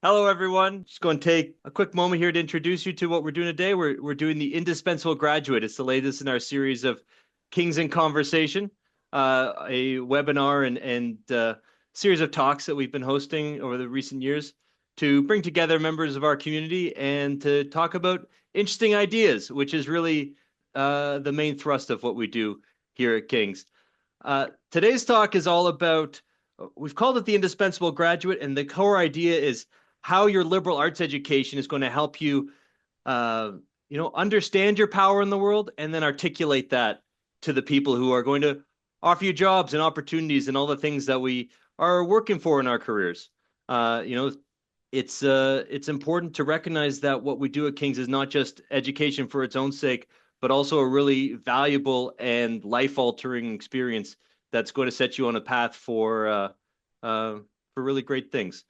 Hello, everyone. Just going to take a quick moment here to introduce you to what we're doing today. We're doing the Indispensable Graduate. It's the latest in our series of Kings in Conversation, a webinar and series of talks that we've been hosting over the recent years to bring together members of our community and to talk about interesting ideas, which is really the main thrust of what we do here at Kings. Today's talk is all about, we've called it the Indispensable Graduate, and the core idea is how your liberal arts education is going to help you, uh, understand your power in the world and then articulate that to the people who are going to offer you jobs and opportunities and all the things that we are working for in our careers. Uh, you know, it's important to recognize that what we do at King's is not just education for its own sake, but also a really valuable and life-altering experience that's going to set you on a path for really great things.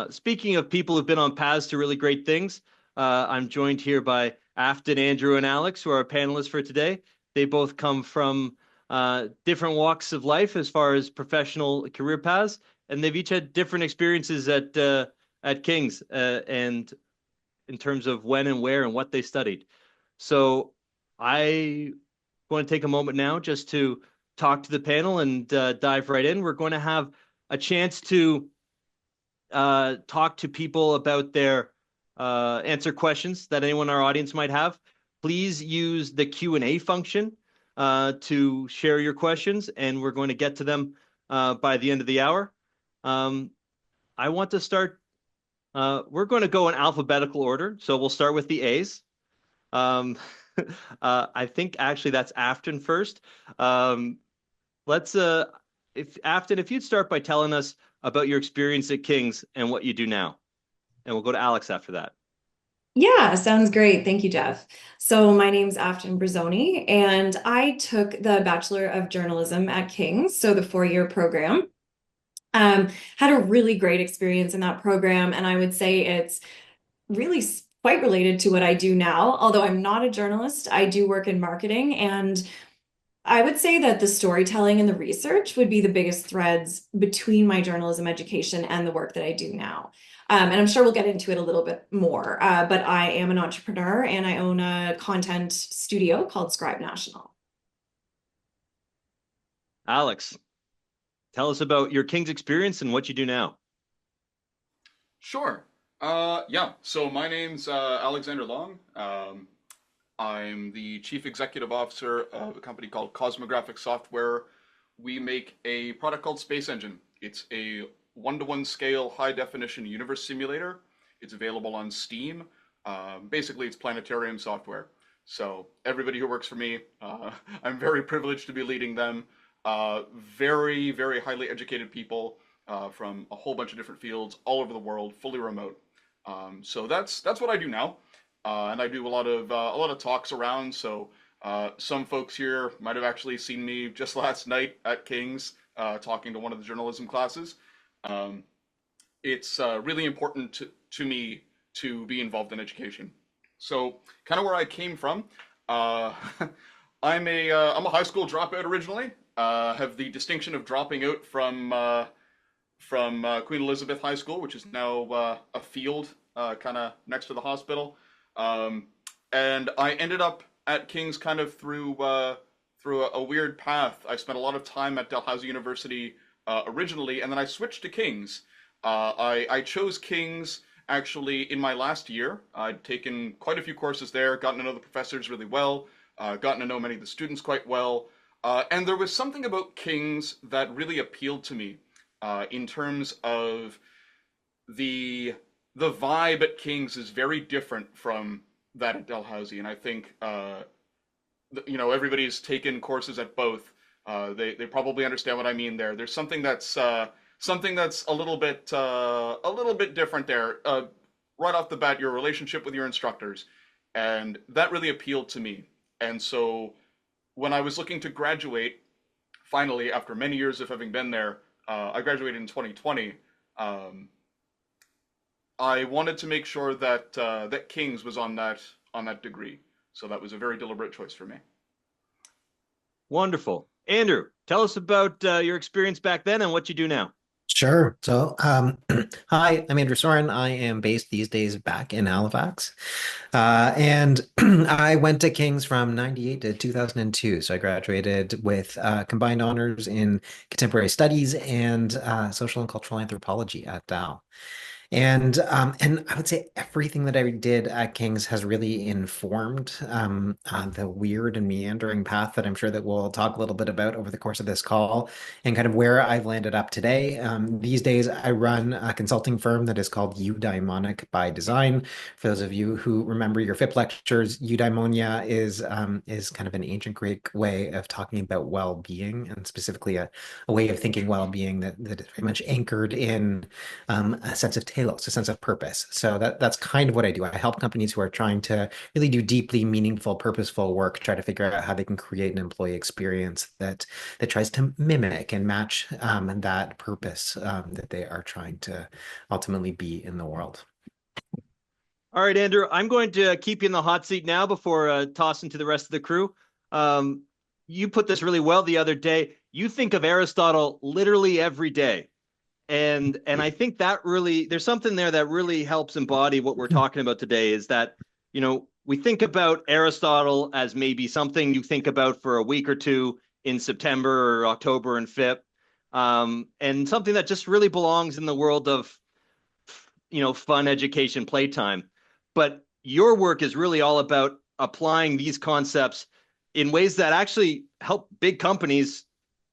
Speaking of people who've been on paths to really great things, I'm joined here by Afton, Andrew, and Alex, who are our panelists for today. They both come from different walks of life as far as professional career paths, and they've each had different experiences at King's and in terms of when and where and what they studied. So I want to take a moment now just to talk to the panel and dive right in. We're going to have a chance to talk to people about their answer questions that anyone in our audience might have. Please use the Q&A function to share your questions, and we're going to get to them by the end of the hour. I want to start. We're going to go in alphabetical order, so we'll start with the A's. Um, I think actually that's Afton first. Um, let's if Afton, if you'd start by telling us about your experience at King's and what you do now, and we'll go to Alex after that. Yeah, sounds great. Thank you, Geoff. So my name's Afton Brazzoni, and I took the Bachelor of Journalism at King's, so the four-year program. Had a really great experience in that program, and I would say it's really quite related to what I do now. Although I'm not a journalist, I do work in marketing, and I would say that the storytelling and the research would be the biggest threads between my journalism education and the work that I do now. And I'm sure we'll get into it a little bit more. But I am an entrepreneur and I own a content studio called Scribe National. Alex, tell us about your King's experience and what you do now. Sure. Yeah. So my name's Alexander Long. I'm the chief executive officer of a company called Cosmographic Software. We make a product called Space Engine. It's a one-to-one scale, high-definition universe simulator. It's available on Steam. Basically, it's planetarium software. So everybody who works for me, I'm very privileged to be leading them. Very, very highly educated people from a whole bunch of different fields all over the world, fully remote. So that's what I do now, and I do a lot of talks around. So some folks here might have actually seen me just last night at King's talking to one of the journalism classes. Um, it's really important to me to be involved in education. So kind of where I came from. Uh, I'm a high school dropout originally. Have the distinction of dropping out from Queen Elizabeth High School, which is now a field kind of next to the hospital. Um, and I ended up at King's kind of through a weird path. I spent a lot of time at Dalhousie University originally, and then I switched to King's. I chose King's actually in my last year. I'd taken quite a few courses there, gotten to know the professors really well, gotten to know many of the students quite well. And there was something about King's that really appealed to me in terms of the the vibe at King's is very different from that at Dalhousie, and I think everybody's taken courses at both. They probably understand what I mean there. There's something that's a little bit different there. Right off the bat, your relationship with your instructors, and that really appealed to me. And so when I was looking to graduate, finally after many years of having been there, I graduated in 2020. Um, I wanted to make sure that King's was on that degree, so that was a very deliberate choice for me. Wonderful. Andrew, tell us about your experience back then and what you do now. Sure. Hi, I'm Andrew Soren. I am based these days back in Halifax. And I went to King's from 98 to 2002. So I graduated with combined honors in contemporary studies and social and cultural anthropology at Dow. And I would say everything that I did at King's has really informed the weird and meandering path that I'm sure that we'll talk a little bit about over the course of this call, and kind of where I've landed up today. These days, I run a consulting firm that is called Eudaimonic by Design. For those of you who remember your FIP lectures, eudaimonia is kind of an ancient Greek way of talking about well-being, and specifically a way of thinking well-being that is very much anchored in a sense of telos, a sense of purpose. So that's kind of what I do. I help companies who are trying to really do deeply meaningful, purposeful work, try to figure out how they can create an employee experience that tries to mimic and match that purpose that they are trying to ultimately be in the world. All right, Andrew, I'm going to keep you in the hot seat now before tossing to the rest of the crew. Um, you put this really well the other day. You think of Aristotle literally every day. And I think that really there's something there that really helps embody what we're talking about today is that, we think about Aristotle as maybe something you think about for a week or two in September or October and FIP, and something that just really belongs in the world of, fun education playtime. But your work is really all about applying these concepts in ways that actually help big companies,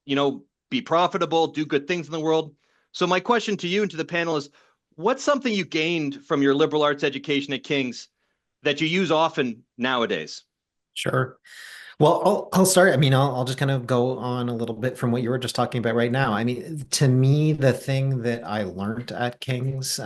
be profitable, do good things in the world. So my question to you and to the panel is, what's something you gained from your liberal arts education at King's that you use often nowadays? Sure. Well, I'll start. I mean, I'll just kind of go on a little bit from what you were just talking about right now. I mean, to me, the thing that I learned at King's,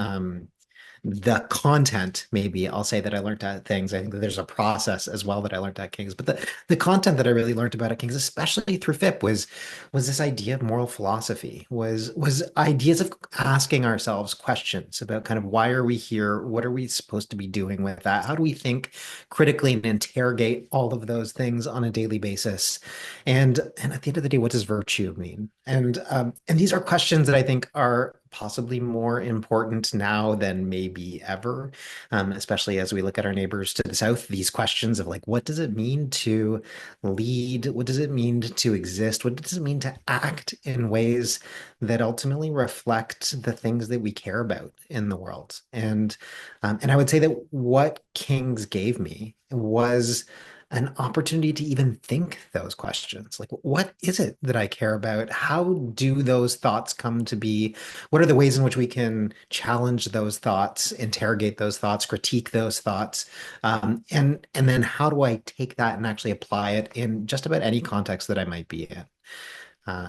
the content, maybe I'll say that I learned at things. I think that there's a process as well that I learned at King's, but the content that I really learned about at King's, especially through FIP, was this idea of moral philosophy, was ideas of asking ourselves questions about kind of why are we here? What are we supposed to be doing with that? How do we think critically and interrogate all of those things on a daily basis? And at the end of the day, what does virtue mean? And these are questions that I think are possibly more important now than maybe ever, especially as we look at our neighbors to the south. These questions of like, what does it mean to lead? What does it mean to exist? What does it mean to act in ways that ultimately reflect the things that we care about in the world? And I would say that what Kings gave me was an opportunity to even think those questions. Like, what is it that I care about? How do those thoughts come to be? What are the ways in which we can challenge those thoughts, interrogate those thoughts, critique those thoughts? And then how do I take that and actually apply it in just about any context that I might be in?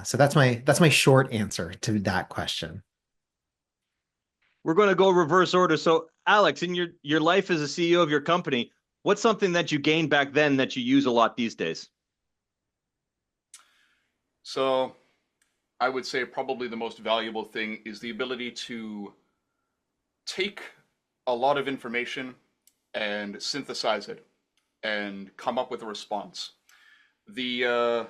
So that's my short answer to that question. We're going to go reverse order. So, Alex, in your life as a CEO of your company, what's something that you gained back then that you use a lot these days? So I would say probably the most valuable thing is the ability to take a lot of information and synthesize it and come up with a response. The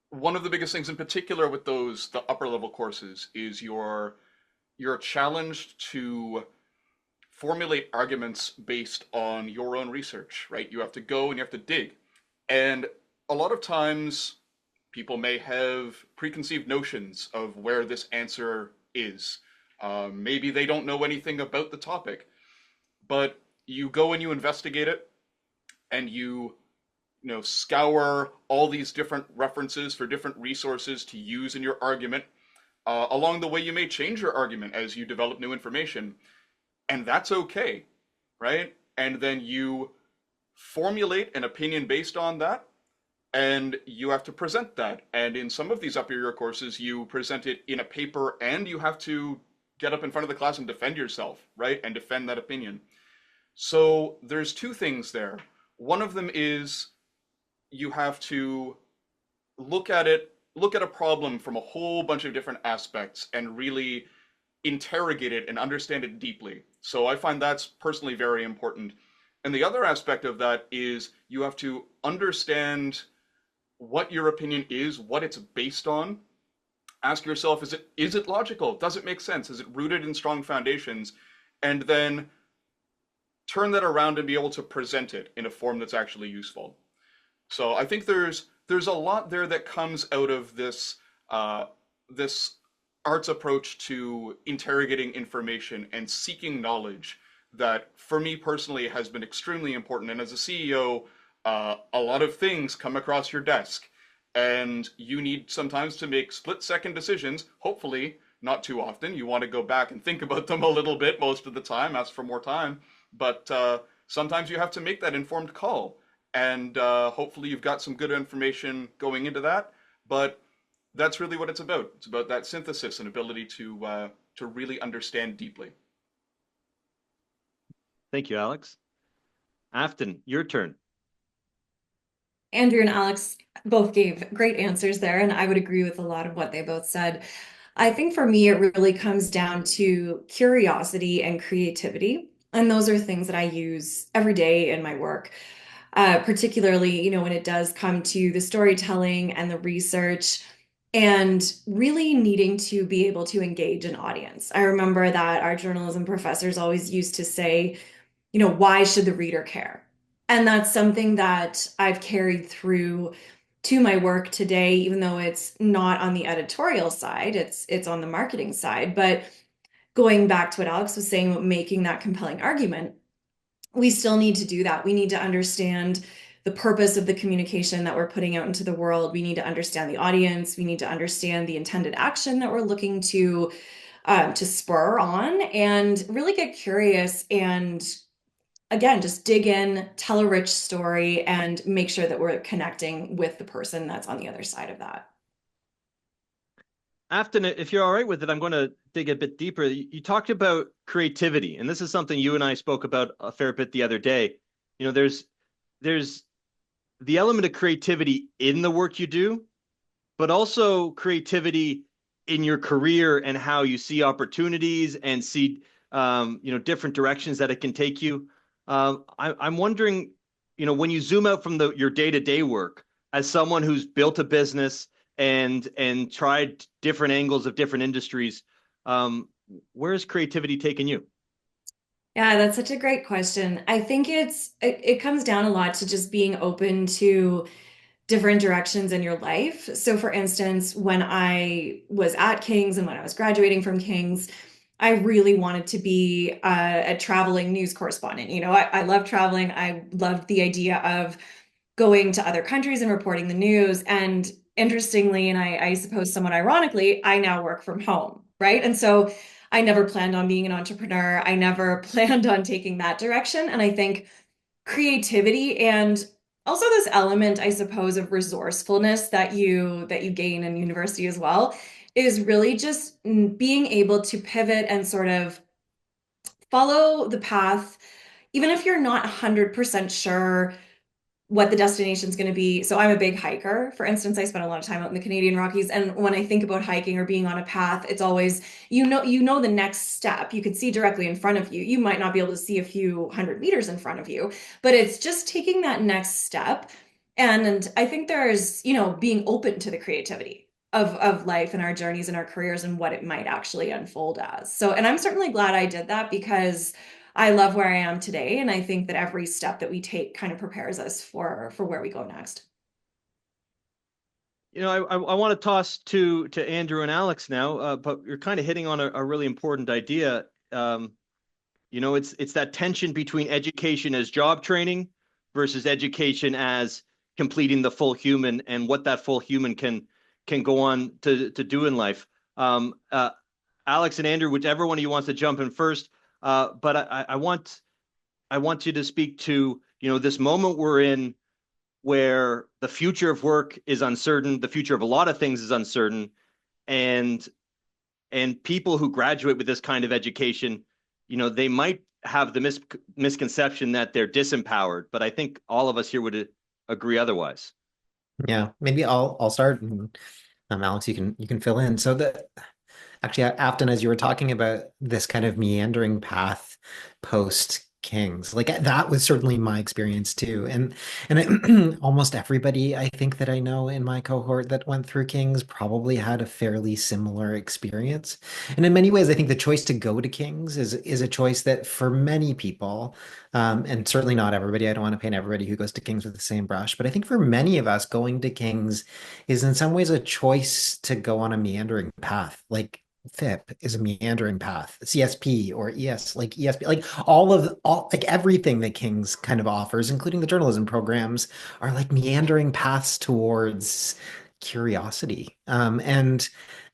One of the biggest things in particular with the upper level courses is you're challenged to formulate arguments based on your own research, right? You have to go and you have to dig. And a lot of times people may have preconceived notions of where this answer is. Maybe they don't know anything about the topic, but you go and you investigate it and you scour all these different references for different resources to use in your argument. Along the way, you may change your argument as you develop new information, and that's okay, right? And then you formulate an opinion based on that, and you have to present that. And in some of these upper year courses, you present it in a paper, and you have to get up in front of the class and defend yourself, right? And defend that opinion. So there's two things there. One of them is you have to look at a problem from a whole bunch of different aspects and really interrogate it and understand it deeply. So I find that's personally very important. And the other aspect of that is you have to understand what your opinion is, what it's based on, ask yourself, is it logical? Does it make sense? Is it rooted in strong foundations? And then turn that around and be able to present it in a form that's actually useful. So I think there's a lot there that comes out of this art's approach to interrogating information and seeking knowledge that, for me personally, has been extremely important. And as a CEO, a lot of things come across your desk, and you need sometimes to make split-second decisions. Hopefully, not too often. You want to go back and think about them a little bit most of the time, ask for more time. But sometimes you have to make that informed call. And hopefully you've got some good information going into that. But that's really what it's about. It's about that synthesis and ability to really understand deeply. Thank you, Alex. Afton, your turn. Andrew and Alex both gave great answers there, and I would agree with a lot of what they both said. I think for me, it really comes down to curiosity and creativity. And those are things that I use every day in my work, particularly, when it does come to the storytelling and the research and really needing to be able to engage an audience. I remember that our journalism professors always used to say, why should the reader care? And that's something that I've carried through to my work today, even though it's not on the editorial side, it's on the marketing side. But going back to what Alex was saying about making that compelling argument, we still need to do that. We need to understand the purpose of the communication that we're putting out into the world. We need to understand the audience. We need to understand the intended action that we're looking to spur on, and really get curious and, again, just dig in, tell a rich story, and make sure that we're connecting with the person that's on the other side of that. Afton, if you're all right with it, I'm going to dig a bit deeper. You talked about creativity, and this is something you and I spoke about a fair bit the other day. There's the element of creativity in the work you do, but also creativity in your career and how you see opportunities and see different directions that it can take you. I'm wondering, when you zoom out from your day-to-day work, as someone who's built a business and tried different angles of different industries, where has creativity taken you? Yeah, that's such a great question. I think it comes down a lot to just being open to different directions in your life. So for instance, when I was at King's and when I was graduating from King's, I really wanted to be a traveling news correspondent. I love traveling. I loved the idea of going to other countries and reporting the news. And interestingly, and I suppose somewhat ironically, I now work from home, right? And so I never planned on being an entrepreneur. I never planned on taking that direction. And I think creativity and also this element, I suppose, of resourcefulness that you gain in university as well is really just being able to pivot and sort of follow the path, even if you're not 100% sure what the destination is going to be. So I'm a big hiker. For instance, I spent a lot of time out in the Canadian Rockies. And when I think about hiking or being on a path, it's always, the next step. You can see directly in front of you. You might not be able to see a few 100 meters in front of you, but it's just taking that next step. And I think there's, being open to the creativity of life and our journeys and our careers and what it might actually unfold as. So, and I'm certainly glad I did that because I love where I am today, and I think that every step that we take kind of prepares us for where we go next. I want to toss to Andrew and Alex now, but you're kind of hitting on a really important idea. It's that tension between education as job training versus education as completing the full human and what that full human can go on to do in life. Alex and Andrew, whichever one of you wants to jump in first. But I want you to speak to, this moment we're in where the future of work is uncertain, the future of a lot of things is uncertain, and people who graduate with this kind of education, they might have the misconception that they're disempowered, but I think all of us here would agree otherwise. Yeah, maybe I'll start, and Alex, you can fill in. So actually, Afton, as you were talking about this kind of meandering path post King's. Like that was certainly my experience too. And almost everybody I think that I know in my cohort that went through King's probably had a fairly similar experience. And in many ways, I think the choice to go to King's is a choice that for many people, and certainly not everybody, I don't want to paint everybody who goes to King's with the same brush, but I think for many of us, going to King's is in some ways a choice to go on a meandering path. Like FIP is a meandering path, CSP or ESP, like all like everything that King's kind of offers, including the journalism programs, are like meandering paths towards curiosity. And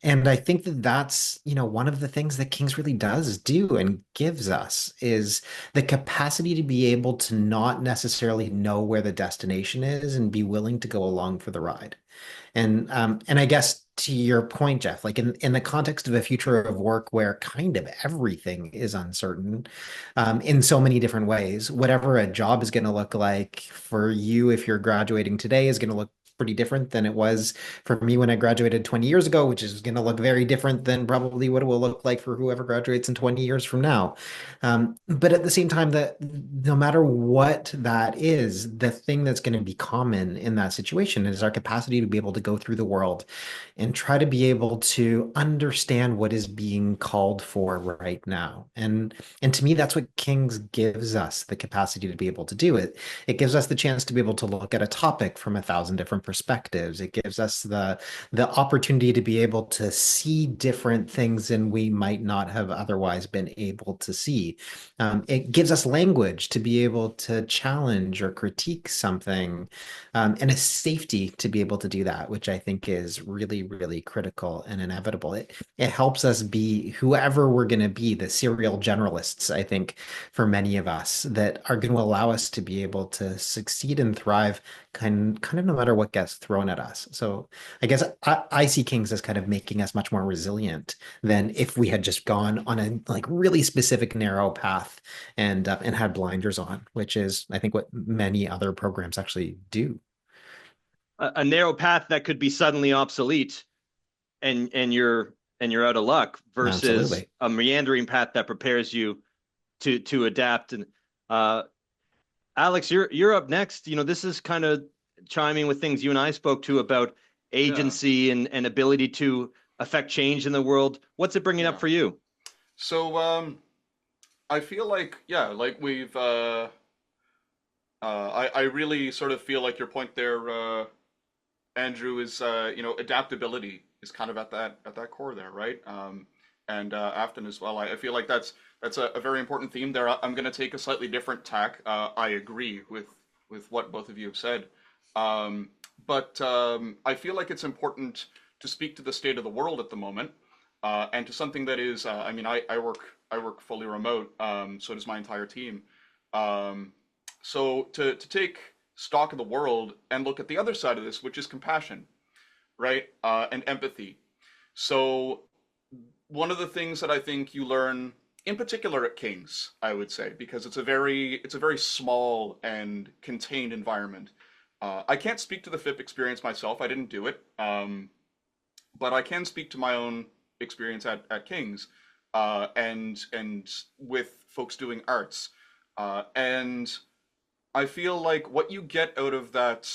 I think that that's, one of the things that King's really does do and gives us is the capacity to be able to not necessarily know where the destination is and be willing to go along for the ride. And I guess to your point, Geoff, like in the context of a future of work where kind of everything is uncertain, in so many different ways, whatever a job is going to look like for you if you're graduating today is going to look pretty different than it was for me when I graduated 20 years ago, which is going to look very different than probably what it will look like for whoever graduates in 20 years from now. But at the same time, that no matter what that is, the thing that's going to be common in that situation is our capacity to be able to go through the world and try to be able to understand what is being called for right now. And to me, that's what King's gives us the capacity to be able to do it. It gives us the chance to be able to look at a topic from 1,000 different perspectives. It gives us the opportunity to be able to see different things than we might not have otherwise been able to see. It gives us language to be able to challenge or critique something, and a safety to be able to do that, which I think is really, really critical and inevitable. It helps us be whoever we're going to be, the serial generalists, I think, for many of us that are going to allow us to be able to succeed and thrive kind of no matter what gets thrown at us. So I guess I see Kings as kind of making us much more resilient than if we had just gone on a like really specific narrow path and had blinders on, which is I think what many other programs actually do. A narrow path that could be suddenly obsolete, and you're out of luck, versus Absolutely. a meandering path that prepares you to adapt. And uh, Alex, you're up next. This is kind of chiming with things you and I spoke to about Yeah, agency and ability to affect change in the world. What's it bringing up yeah. for you? So I feel like yeah, like we've I really sort of feel like your point there, Andrew, is adaptability is kind of at that core there, right? And Afton as well. I feel like that's a very important theme there. I'm going to take a slightly different tack. I agree with what both of you have said, um, but I feel like it's important to speak to the state of the world at the moment, and to something that is. I mean, I work fully remote. So does my entire team. Um, so to take stock of the world and look at the other side of this, which is compassion, right? And empathy. So one of the things that I think you learn in particular at King's, I would say, because it's a very small and contained environment. I can't speak to the FIP experience myself. I didn't do it, but I can speak to my own experience at King's, and with folks doing arts, and I feel like what you get out of that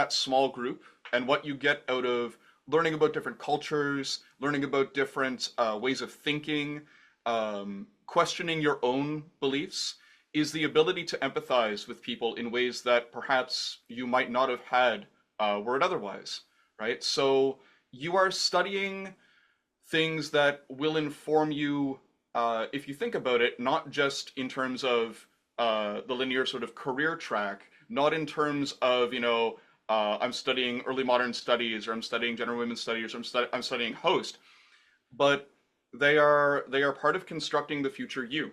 small group, and what you get out of learning about different cultures, learning about different ways of thinking, questioning your own beliefs, is the ability to empathize with people in ways that perhaps you might not have had were it otherwise, right? So you are studying things that will inform you, if you think about it, not just in terms of the linear sort of career track, not in terms of, I'm studying early modern studies, or I'm studying general women's studies, or I'm studying host, but they are part of constructing the future you.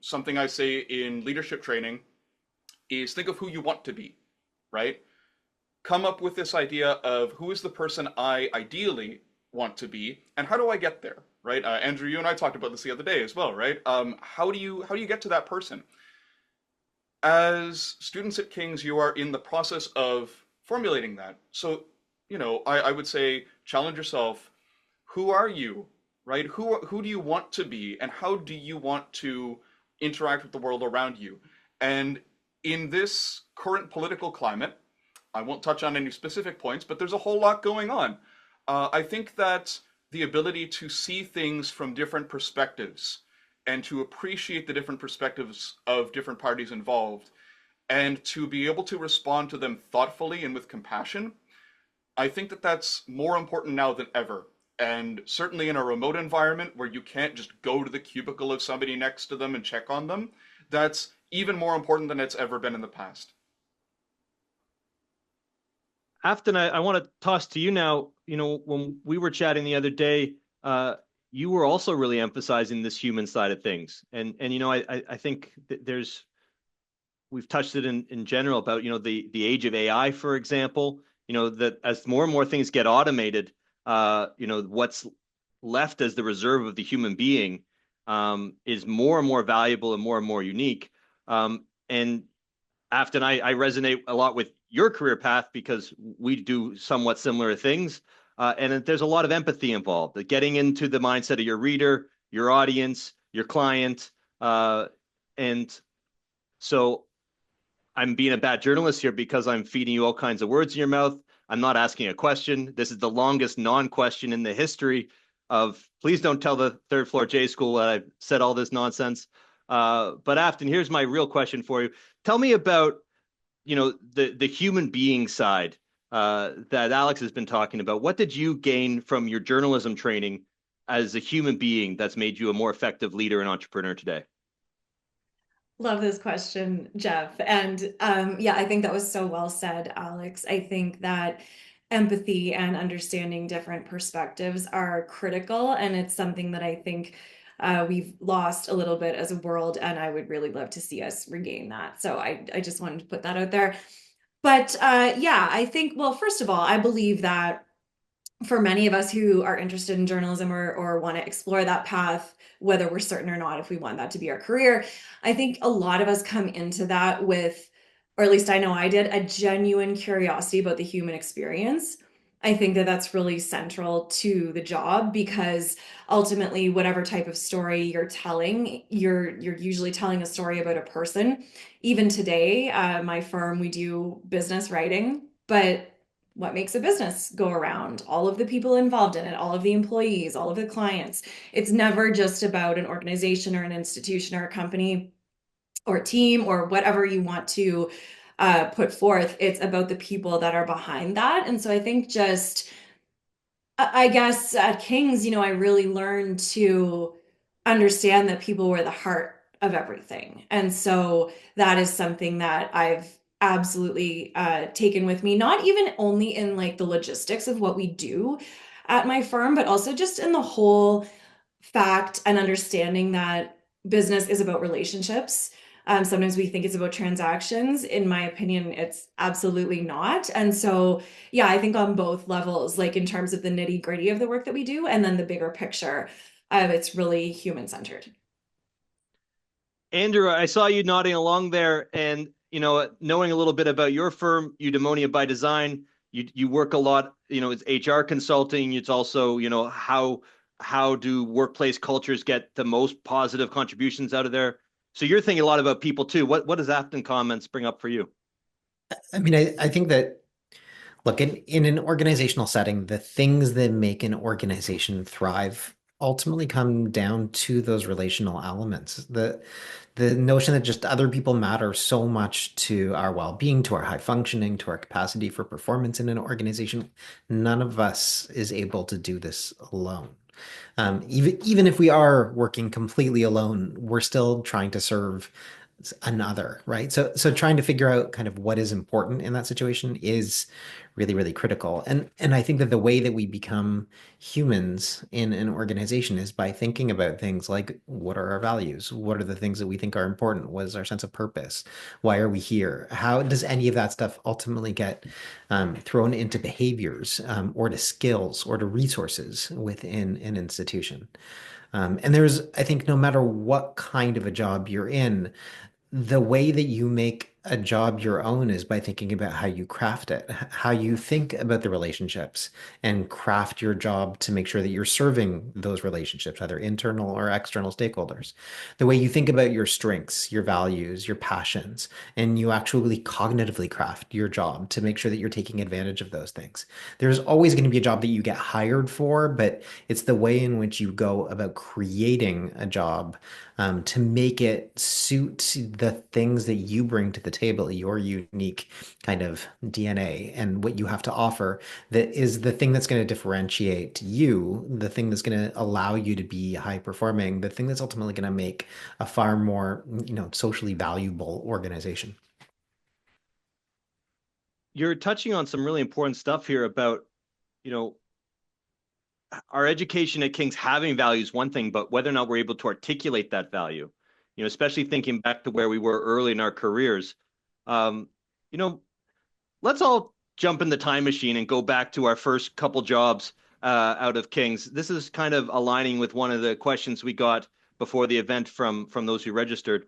Something I say in leadership training is think of who you want to be, right? Come up with this idea of who is the person I ideally want to be, and how do I get there, right? Andrew, you and I talked about this the other day as well, right? How do you get to that person? As students at King's, you are in the process of formulating that. So, I would say challenge yourself. Who are you, right? Who do you want to be, and how do you want to interact with the world around you. And in this current political climate, I won't touch on any specific points, but there's a whole lot going on. I think that the ability to see things from different perspectives and to appreciate the different perspectives of different parties involved and to be able to respond to them thoughtfully and with compassion, I think that that's more important now than ever. And certainly in a remote environment where you can't just go to the cubicle of somebody next to them and check on them, that's even more important than it's ever been in the past. Afton, I want to toss to you now. When we were chatting the other day, you were also really emphasizing this human side of things. And I think that we've touched it in general about, the age of AI, for example, that as more and more things get automated, what's left as the reserve of the human being is more and more valuable and more unique. And Afton, I resonate a lot with your career path because we do somewhat similar things. And there's a lot of empathy involved, getting into the mindset of your reader, your audience, your client. And so I'm being a bad journalist here because I'm feeding you all kinds of words in your mouth. I'm not asking a question. This is the longest non-question in the history of, please don't tell the third floor J school that I've said all this nonsense. But Afton, here's my real question for you. Tell me about, the human being side that Alex has been talking about. What did you gain from your journalism training as a human being that's made you a more effective leader and entrepreneur today? Love this question, Geoff. And yeah, I think that was so well said, Alex. I think that empathy and understanding different perspectives are critical. And it's something that I think we've lost a little bit as a world. And I would really love to see us regain that. So I just wanted to put that out there. But yeah, I think, well, first of all, I believe that for many of us who are interested in journalism or want to explore that path, whether we're certain or not, if we want that to be our career, I think a lot of us come into that with, or at least I know I did, a genuine curiosity about the human experience. I think that that's really central to the job because ultimately, whatever type of story you're telling, you're usually telling a story about a person. Even today, my firm, we do business writing, but what makes a business go around? All of the people involved in it, all of the employees, all of the clients. It's never just about an organization or an institution or a company or team or whatever you want to put forth. It's about the people that are behind that. And so I think just, I guess at King's, I really learned to understand that people were the heart of everything. And so that is something that I've absolutely taken with me, not even only in like the logistics of what we do at my firm, but also just in the whole fact and understanding that business is about relationships. Sometimes we think it's about transactions. In my opinion, it's absolutely not. And so, yeah, I think on both levels, like in terms of the nitty gritty of the work that we do, and then the bigger picture, it's really human centered. Andrew, I saw you nodding along there, and knowing a little bit about your firm, Eudaimonia by Design, you work a lot. It's HR consulting. It's also how do workplace cultures get the most positive contributions out of there. So you're thinking a lot about people too. What does Afton comments bring up for you? I mean, I think that, look, in an organizational setting, the things that make an organization thrive ultimately come down to those relational elements. The notion that just other people matter so much to our well-being, to our high functioning, to our capacity for performance in an organization. None of us is able to do this alone. Even if we are working completely alone, we're still trying to serve another, right? So trying to figure out kind of what is important in that situation is really, really critical. And I think that the way that we become humans in an organization is by thinking about things like, what are our values? What are the things that we think are important? What is our sense of purpose? Why are we here? How does any of that stuff ultimately get thrown into behaviors or to skills or to resources within an institution? And there's, I think, no matter what kind of a job you're in, the way that you make a job your own is by thinking about how you craft it, how you think about the relationships and craft your job to make sure that you're serving those relationships, either internal or external stakeholders. The way you think about your strengths, your values, your passions, and you actually cognitively craft your job to make sure that you're taking advantage of those things. There's always going to be a job that you get hired for, but it's the way in which you go about creating a job to make it suit the things that you bring to the table, your unique kind of DNA and what you have to offer, that is the thing that's going to differentiate you, the thing that's going to allow you to be high performing, the thing that's ultimately going to make a far more, socially valuable organization. You're touching on some really important stuff here about, you know, our education at King's having value is one thing, but whether or not we're able to articulate that value, especially thinking back to where we were early in our careers. Um, you know, let's all jump in the time machine and go back to our first couple jobs out of King's. This is kind of aligning with one of the questions we got before the event from those who registered.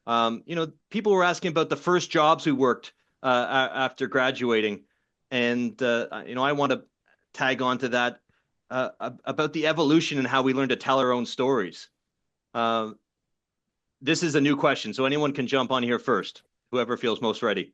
People were asking about the first jobs we worked after graduating, and I want to tag on to that about the evolution and how we learn to tell our own stories. Uh, this is a new question, so anyone can jump on here first, whoever feels most ready.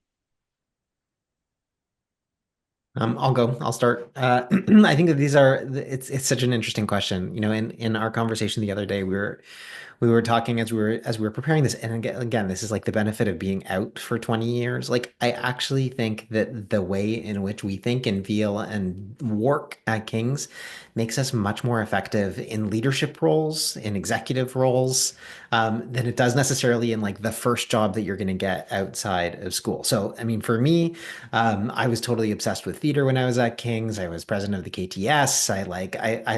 I'll go. I'll start. I think that it's such an interesting question. In our conversation the other day, we were talking as we were preparing this, and again, this is like the benefit of being out for 20 years. Like, I actually think that the way in which we think and feel and work at King's makes us much more effective in leadership roles, in executive roles, than it does necessarily in like the first job that you're going to get outside of school. So, I mean, for me, I was totally obsessed with theater when I was at King's. I was president of the KTS. I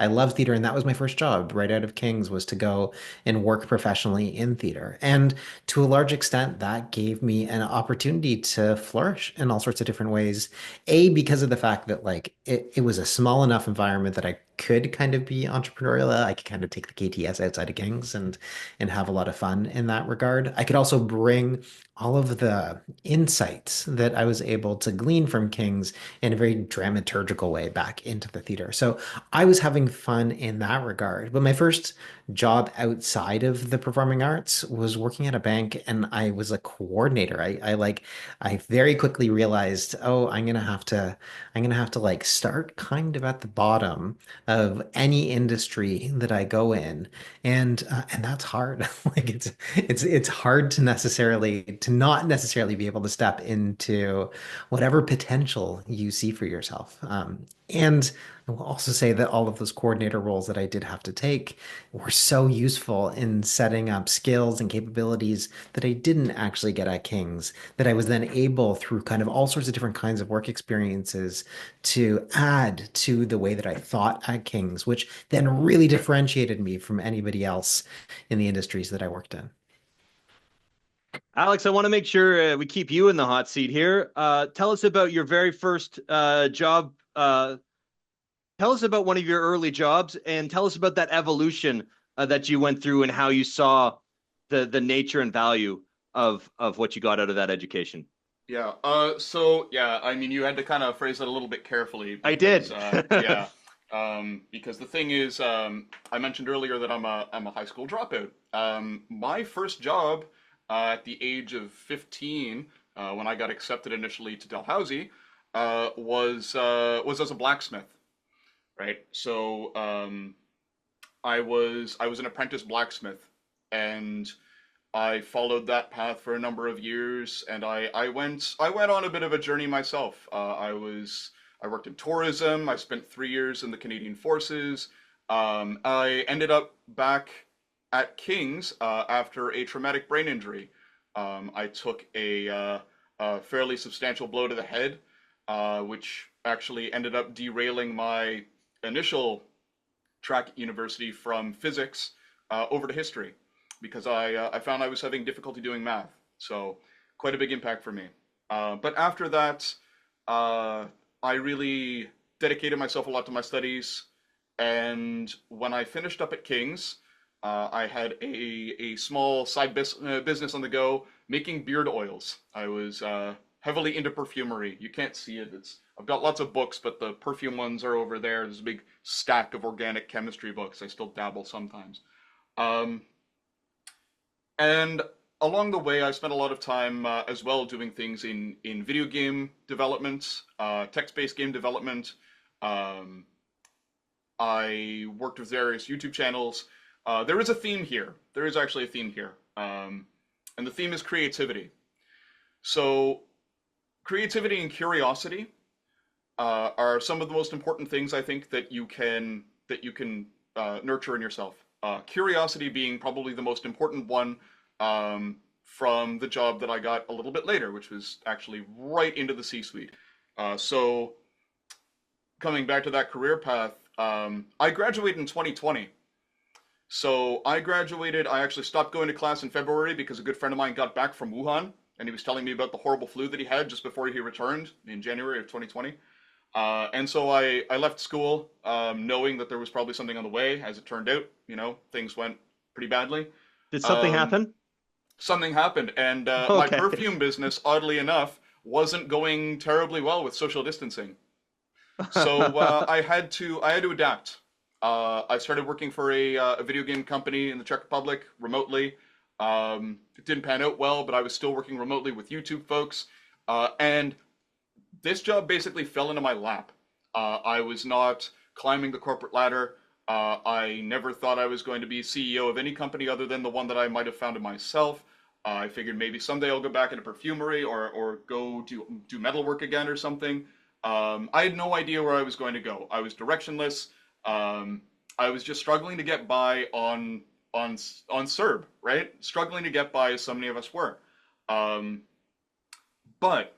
loved theater, and that was my first job right out of King's, was to go and work professionally in theater. And to a large extent, that gave me an opportunity to flourish in all sorts of different ways. A, because of the fact that like it was a small enough environment that I could kind of be entrepreneurial. I could kind of take the KTS outside of King's and have a lot of fun in that regard. I could also bring all of the insights that I was able to glean from King's in a very dramaturgical way back into the theater. So I was having fun in that regard. But my first job outside of the performing arts was working at a bank, and I was a coordinator. I very quickly realized, oh, I'm gonna have to like start kind of at the bottom of any industry that I go in, and that's hard. Like it's hard to not necessarily be able to step into whatever potential you see for yourself. And I will also say that all of those coordinator roles that I did have to take were so useful in setting up skills and capabilities that I didn't actually get at King's, that I was then able, through kind of all sorts of different kinds of work experiences, to add to the way that I thought at King's, which then really differentiated me from anybody else in the industries that I worked in. Alex, I want to make sure we keep you in the hot seat here. Tell us about your very first job. Tell us about one of your early jobs, and tell us about that evolution that you went through and how you saw the nature and value of what you got out of that education. Yeah. So I mean, you had to kind of phrase it a little bit carefully I did. because, yeah. Because the thing is, I mentioned earlier that I'm a high school dropout. My first job at the age of 15, when I got accepted initially to Dalhousie, was as a blacksmith, right? So I was an apprentice blacksmith, and I followed that path for a number of years, and I went on a bit of a journey myself. I worked in tourism. I spent 3 years in the Canadian Forces. I ended up back at King's after a traumatic brain injury. I took a fairly substantial blow to the head, which actually ended up derailing my initial track at university from physics over to history, because I found I was having difficulty doing math. So quite a big impact for me. But after that, I really dedicated myself a lot to my studies. And when I finished up at King's, I had a small side business on the go making beard oils. I was heavily into perfumery. You can't see it. I've got lots of books, but the perfume ones are over there. There's a big stack of organic chemistry books. I still dabble sometimes. Um, and along the way, I spent a lot of time as well doing things in video game development, text-based game development. Um, I worked with various YouTube channels. There is a theme here. There is actually a theme here. And the theme is creativity. So creativity and curiosity are some of the most important things I think that you can nurture in yourself. Curiosity being probably the most important one from the job that I got a little bit later, which was actually right into the C-suite. So coming back to that career path, I graduated in 2020. So I graduated, I actually stopped going to class in February because a good friend of mine got back from Wuhan and he was telling me about the horrible flu that he had just before he returned in January of 2020. And so I left school knowing that there was probably something on the way. As it turned out, things went pretty badly. Did something Um, happen? Something happened, and my Okay. perfume business, oddly enough, wasn't going terribly well with social distancing. So I had to adapt. I started working for a video game company in the Czech Republic remotely. It didn't pan out well, but I was still working remotely with YouTube folks. And this job basically fell into my lap. I was not climbing the corporate ladder. I never thought I was going to be CEO of any company other than the one that I might have founded myself. I figured maybe someday I'll go back into perfumery or go do metalwork again or something. I had no idea where I was going to go. I was directionless. I was just struggling to get by on CERB, right? Struggling to get by as so many of us were. Um, but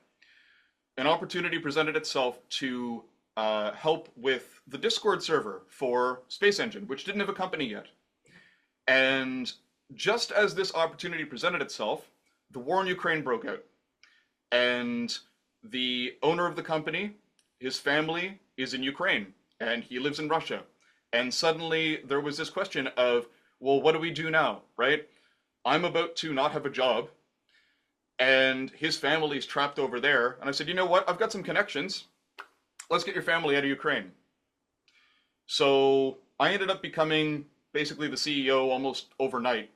an opportunity presented itself to help with the Discord server for Space Engine, which didn't have a company yet. And just as this opportunity presented itself, the war in Ukraine broke out. And the owner of the company, his family is in Ukraine, and he lives in Russia. And suddenly there was this question of, well, what do we do now, right? I'm about to not have a job, and his family's trapped over there. And I said, you know what? I've got some connections. Let's get your family out of Ukraine. So I ended up becoming basically the CEO almost overnight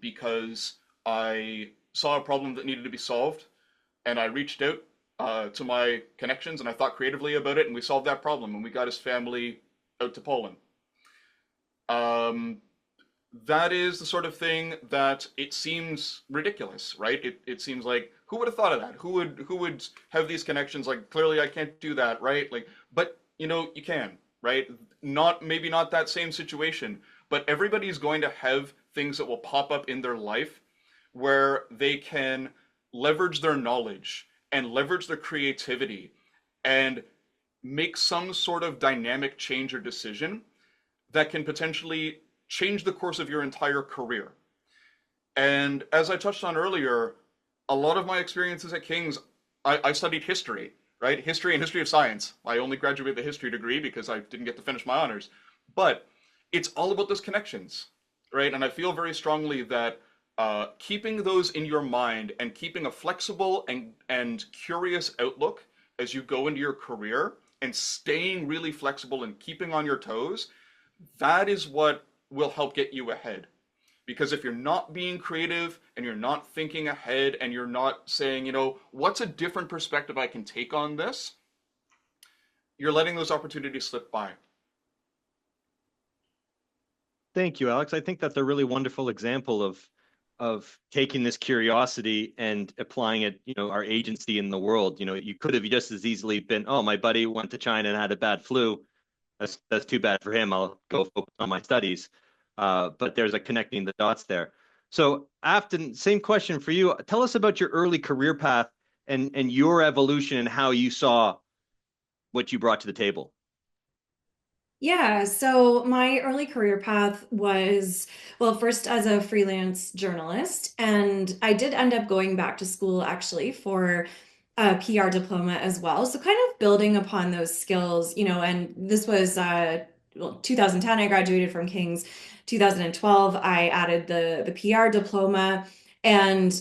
because I saw a problem that needed to be solved, and I reached out to my connections and I thought creatively about it, and we solved that problem, and we got his family out to Poland. Um, that is the sort of thing that it seems ridiculous, right? It seems like who would have thought of that? Who would have these connections? Like clearly I can't do that, right? Like, but you can, right? Maybe not that same situation, but everybody's going to have things that will pop up in their life where they can leverage their knowledge and leverage their creativity and make some sort of dynamic change or decision that can potentially change the course of your entire career. And as I touched on earlier, a lot of my experiences at King's, I studied history, right? History and history of science. I only graduated the history degree because I didn't get to finish my honors. But it's all about those connections, right? And I feel very strongly that keeping those in your mind and keeping a flexible and curious outlook as you go into your career and staying really flexible and keeping on your toes, that is what will help get you ahead. Because if you're not being creative and you're not thinking ahead and you're not saying, what's a different perspective I can take on this, you're letting those opportunities slip by. Thank you, Alex. I think that's a really wonderful example of taking this curiosity and applying it, our agency in the world. You could have just as easily been, oh, my buddy went to China and had a bad flu. That's too bad for him. I'll go focus on my studies. But there's a connecting the dots there. So Afton, same question for you. Tell us about your early career path and your evolution and how you saw what you brought to the table. Yeah, so my early career path was, well, first as a freelance journalist, and I did end up going back to school actually for a PR diploma as well. So kind of building upon those skills, and this was 2010, I graduated from King's. 2012, I added the PR diploma. And,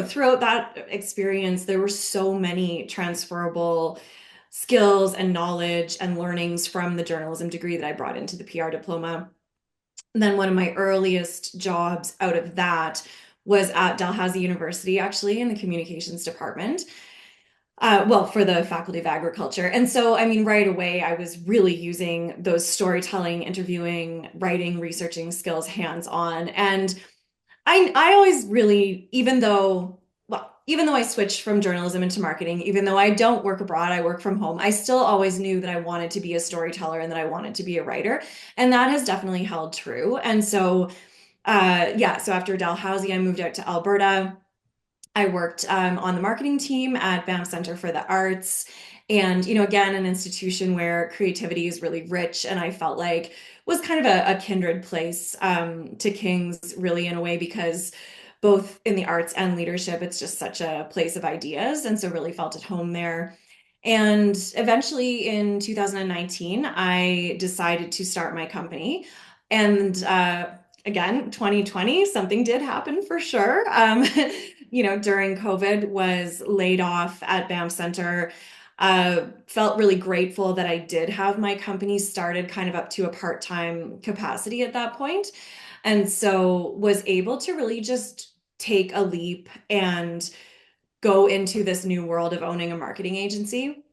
throughout that experience, there were so many transferable skills and knowledge and learnings from the journalism degree that I brought into the PR diploma. And then one of my earliest jobs out of that was at Dalhousie University, actually, in the communications department. For the Faculty of Agriculture. And so, I mean, right away, I was really using those storytelling, interviewing, writing, researching skills hands-on. And I always really, even though I switched from journalism into marketing, even though I don't work abroad, I work from home, I still always knew that I wanted to be a storyteller and that I wanted to be a writer. And that has definitely held true. And so, so after Dalhousie, I moved out to Alberta. I worked on the marketing team at Banff Center for the Arts. And, again, an institution where creativity is really rich. And I felt like was kind of a kindred place to King's, really, in a way, because both in the arts and leadership, it's just such a place of ideas. And so really felt at home there. And eventually in 2019, I decided to start my company. And again, 2020, something did happen for sure. During COVID, was laid off at Banff Center. Felt really grateful that I did have my company started kind of up to a part-time capacity at that point. And so was able to really just take a leap and go into this new world of owning a marketing agency.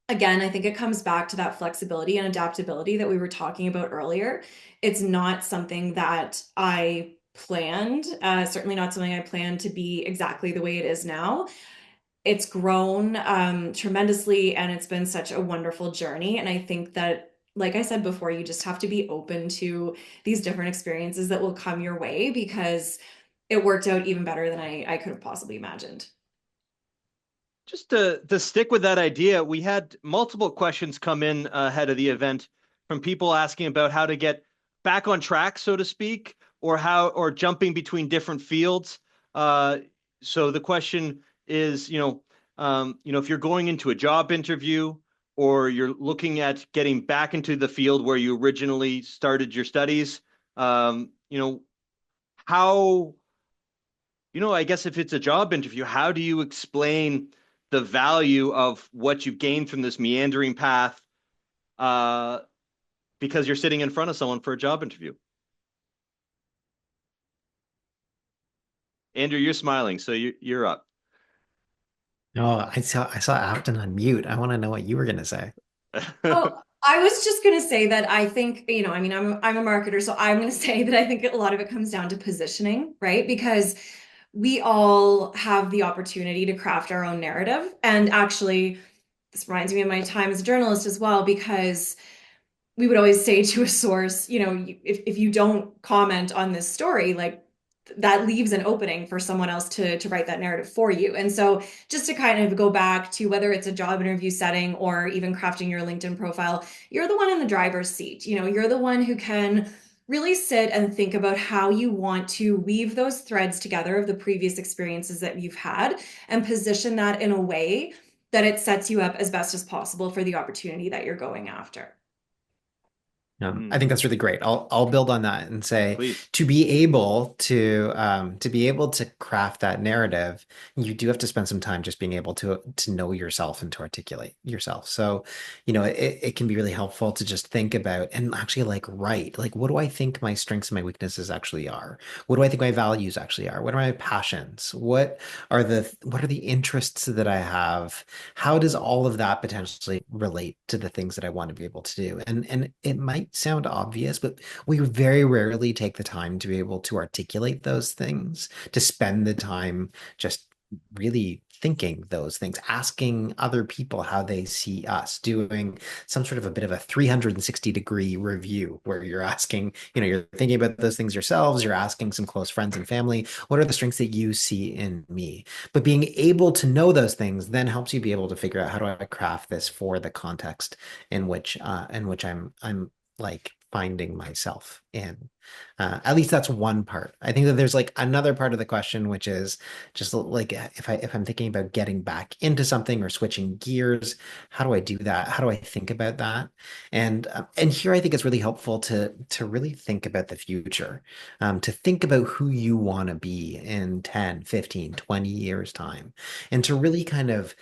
Again, I think it comes back to that flexibility and adaptability that we were talking about earlier. It's not something that I planned, certainly not something I planned to be exactly the way it is now. It's grown tremendously, and it's been such a wonderful journey. And I think that, like I said before, you just have to be open to these different experiences that will come your way, because it worked out even better than I could have possibly imagined. Just to stick with that idea, we had multiple questions come in ahead of the event from people asking about how to get back on track, so to speak, or jumping between different fields. So the question is, if you're going into a job interview or you're looking at getting back into the field where you originally started your studies, how, I guess if it's a job interview, how do you explain the value of what you've gained from this meandering path because you're sitting in front of someone for a job interview? Andrew, you're smiling, so you're up. Oh, I saw Afton on mute. I want to know what you were going to say. Oh, I was just going to say that I think, I'm a marketer, so I'm going to say that I think a lot of it comes down to positioning, right? Because we all have the opportunity to craft our own narrative. And actually, this reminds me of my time as a journalist as well, because we would always say to a source, if you don't comment on this story, like, that leaves an opening for someone else to write that narrative for you. And so just to kind of go back to whether it's a job interview setting or even crafting your LinkedIn profile, you're the one in the driver's seat. You're the one who can really sit and think about how you want to weave those threads together of the previous experiences that you've had and position that in a way that it sets you up as best as possible for the opportunity that you're going after. I think that's really great. I'll build on that and say, Please. to be able to craft that narrative, you do have to spend some time just being able to know yourself and to articulate yourself. So, it can be really helpful to just think about and actually write, what do I think my strengths and my weaknesses actually are? What do I think my values actually are? What are my passions? What are the interests that I have? How does all of that potentially relate to the things that I want to be able to do? And it might sound obvious, but we very rarely take the time to be able to articulate those things, to spend the time just really thinking those things, asking other people how they see us, doing some sort of a bit of a 360-degree review where you're asking, you're thinking about those things yourselves, you're asking some close friends and family, what are the strengths that you see in me? But being able to know those things then helps you be able to figure out, how do I craft this for the context in which I'm finding myself in. At least that's one part. I think that there's like another part of the question, which is just like if I'm thinking about getting back into something or switching gears, how do I do that? How do I think about that? And here I think it's really helpful to really think about the future, to think about who you want to be in 10, 15, 20 years time, and to really kind of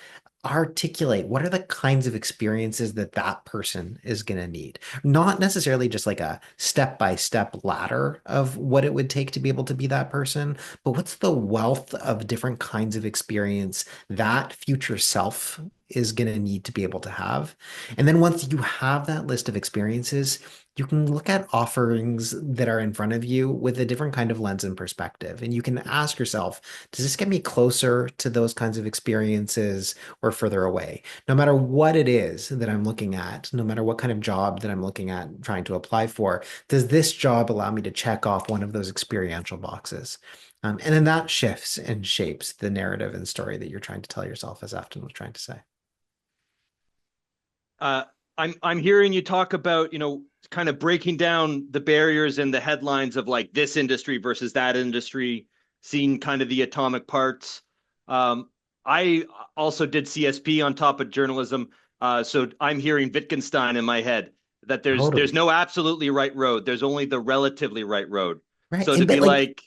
articulate what are the kinds of experiences that that person is going to need. Not necessarily just like a step-by-step ladder of what it would take to be able to be that person, but what's the wealth of different kinds of experience that future self is going to need to be able to have. And then once you have that list of experiences, you can look at offerings that are in front of you with a different kind of lens and perspective. And you can ask yourself, does this get me closer to those kinds of experiences or further away? No matter what it is that I'm looking at, no matter what kind of job that I'm looking at trying to apply for, does this job allow me to check off one of those experiential boxes? And then that shifts and shapes the narrative and story that you're trying to tell yourself, as Afton was trying to say. Uh, I'm hearing you talk about, kind of breaking down the barriers and the headlines of like this industry versus that industry, seeing kind of the atomic parts. I also did CSP on top of journalism, so I'm hearing Wittgenstein in my head that there's Totally. no absolutely right road. There's only the relatively right road. Right. So to And be but like like,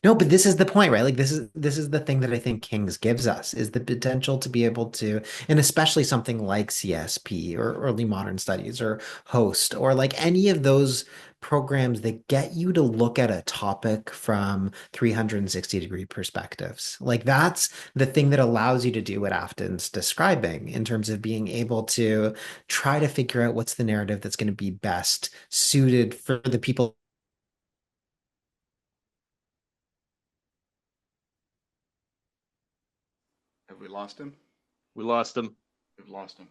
no, but this is the point, right? Like this is the thing that I think Kings gives us is the potential to be able to, and especially something like CSP or early modern studies or host or like any of those programs that get you to look at a topic from 360-degree perspectives. Like that's the thing that allows you to do what Afton's describing in terms of being able to try to figure out what's the narrative that's going to be best suited for the people. Have we lost him? we lost him. We've lost him.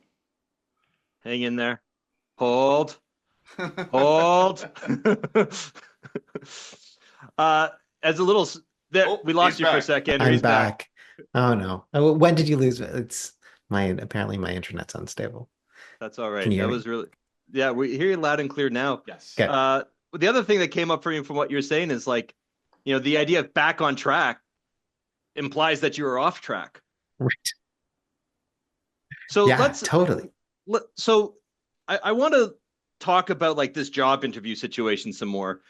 Hang in there. Hold. Hold. uh, as a little there, Oh, we he's lost you for a back. sec, Andrew. I'm He's back. back. Oh no. Oh, when did you lose it? It's my apparently my internet's unstable. That's all Can right. you hear That me? was really, yeah, we hear you loud and clear now. Yes. Okay. The other thing that came up for you from what you're saying is like, the idea of back on track implies that you are off track. Right. So Yeah, totally. so I want to talk about like this job interview situation some more.